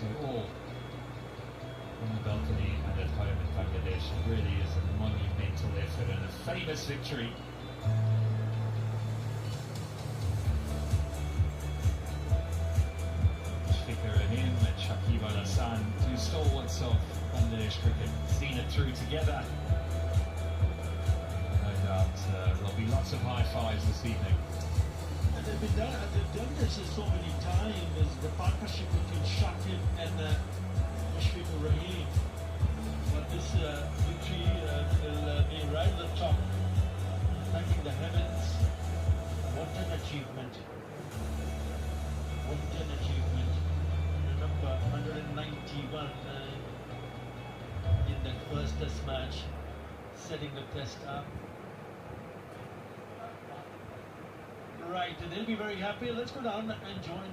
to all on the balcony and at home in Bangladesh. It really is a monumental effort and a famous victory. Shfikar and him and Shakib Al Hassan, two stalwarts of Bangladesh cricket, seen it through together. No doubt there'll be lots of high fives this evening. And they've done this so many times, the partnership between Shakib and Mushfiqur Rahim. But this victory will be right at the top, thanking the heavens. What an achievement! What an achievement! Remember, 191 in that first test match, setting the test up. Right, and they'll be very happy. Let's go down and join